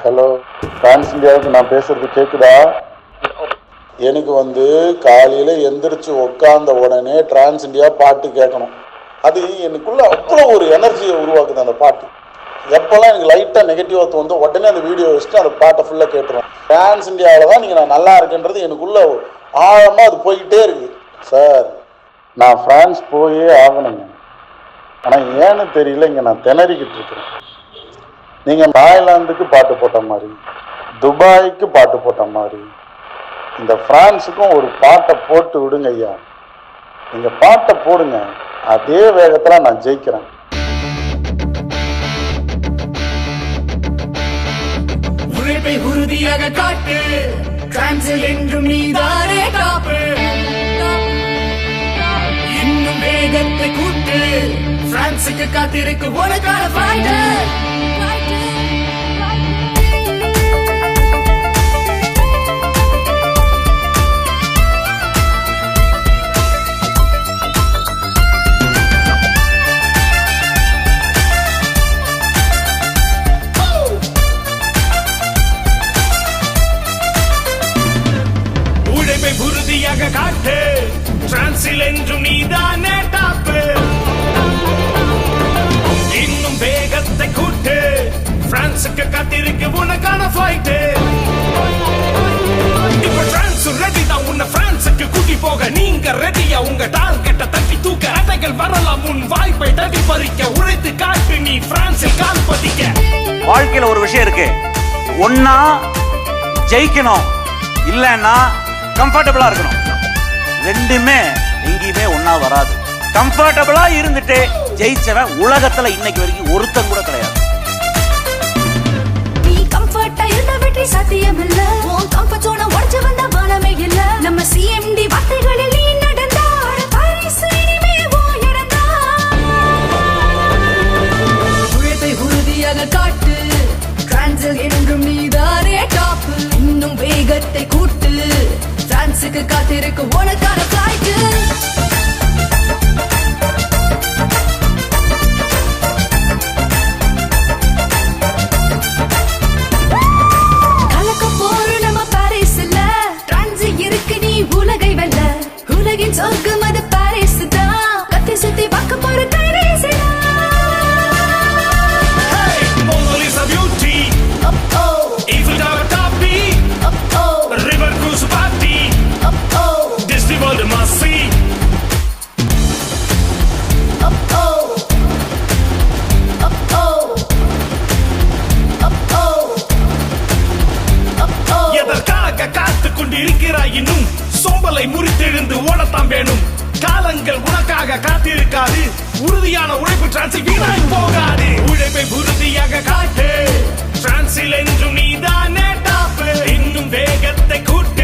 Hello, France இந்தியாவுக்கு நான் பேசுறது கேக்குதா? எனக்கு காலையில எந்திரிச்சு உட்கார்ந்த உடனே டிரான்ஸ் இந்தியா பாட்டு கேட்கணும். அது எனக்குள்ள அவ்வளோ ஒரு எனர்ஜியை உருவாக்குது அந்த பாட்டு. எப்போல்லாம் எனக்கு லைட்டாக நெகட்டிவாக தோணுதோ உடனே அந்த வீடியோ வச்சுட்டு அந்த பாட்டை ஃபுல்லாக கேட்டுருவேன். டிரான்ஸ் இந்தியாவில் தான் நீங்கள் நான் நல்லா இருக்குன்றது எனக்குள்ள ஆழமாக அது போய்கிட்டே இருக்கு. சார், நான் ஃப்ரான்ஸ் போயே ஆகணுங்க. ஆனால் ஏன்னு தெரியல, இங்கே நான் திணறிக்கிட்டு இருக்கிறேன். நீங்கள் தாய்லாந்துக்கு பாட்டு போட்ட மாதிரி, துபாய்க்கு பாட்டு போட்ட மாதிரி, இந்த பிரான்ஸுக்கும் ஒரு பாட்டை போட்டு விடுங்க ஐயா. நீங்கள் பாட்டை போடுங்க, அதே வேகத்தில் நான் ஜெயிக்கிறேன். உழைப்பை உறுதியாக காட்டு, பிரான்சில் என்றும் நீதானே காப்பு. இன்னும் வேகத்தை கூட்டு, பிரான்சுக்கு காத்திருக்கு உனக்கான ஃபைட்டர். உறுதியாக காட்டு, பிரான்சில் என்றும் நீதானே டாப்பு. இன்னும் வேகத்தை கூட்டு, பிரான்சுக்கு காத்திருக்கு உனக்கான ஃபைட். இப்ப பிரான்ஸ் ரெடி தான் உன்னை பிரான்சுக்கு கூட்டி போக. நீங்க ரெடியா? உங்க டார்கெட்டை தட்டி தூக்க. அட்டைகள் வரலாம், உன் வாய்ப்பை தட்டி பறிக்க. உழைத்து காட்டு, நீ பிரான்சில் கால் பதிக்க. வாழ்க்கையில ஒரு விஷயம் இருக்கு, ஒன்னா ஜெயிக்கணும், இல்லன்னா கம்ஃபர்டபுளா இருக்கணும். ரெண்டுமே எங்கேயுமே ஒன்னா வராது. கம்ஃபர்டபுளா இருந்துட்டு ஜெயிச்சவன் உலகத்துல இன்னைக்கு வரைக்கும் ஒருத்தன் கூட கிடையாது. நீ கம்ஃபர்ட்டா இருந்த வெற்றி சாத்தியம் இல்ல. உன் கம்ஃபர்ட் ஜோனை உடைச்சு வந்த வானமே இல்ல. நம்ம சிஎம்டி வார்த்தைகளில் நீ நடந்தா பாரிஸ் இனிமே உன் இடம்தான். உழைப்பை உறுதியாக காட்டு, பிரான்சில் என்றும் நீதானே டாப். இன்னும் வேகத்தை கூட்டு, பிரான்சுக்கு காத்திருக்கு உனக்கான ஃப்ளைட். கலக்க போற நம்ம பாரிஸ் இல்ல. பிரான்ஸ் இருக்கு, நீ உலகை வெல்ல. உலகின் சொர்க்கம் அது பாரிஸ் தான். கத்தி சுத்தி பார்க்க போற கைரேஸ் தான். Mona Beauty, Eiffel Tower Toppy, River Cruise Party, Disney World must see. எதற்காக காத்துக் கொண்டிருக்கிறாய் இன்னும்? சோம்பலை முறித்தெழுந்து ஓடத்தான் வேணும். காலங்கள் உனக்காக காத்திருக்காது. உறுதியான உழைப்பு டிரான்ஸில் வீணாய் போகாது. உழைப்பை உறுதியாக காட்டு, பிரான்சில் என்றும் நீதானே டாப். இன்னும் வேகத்தை கூட்டு,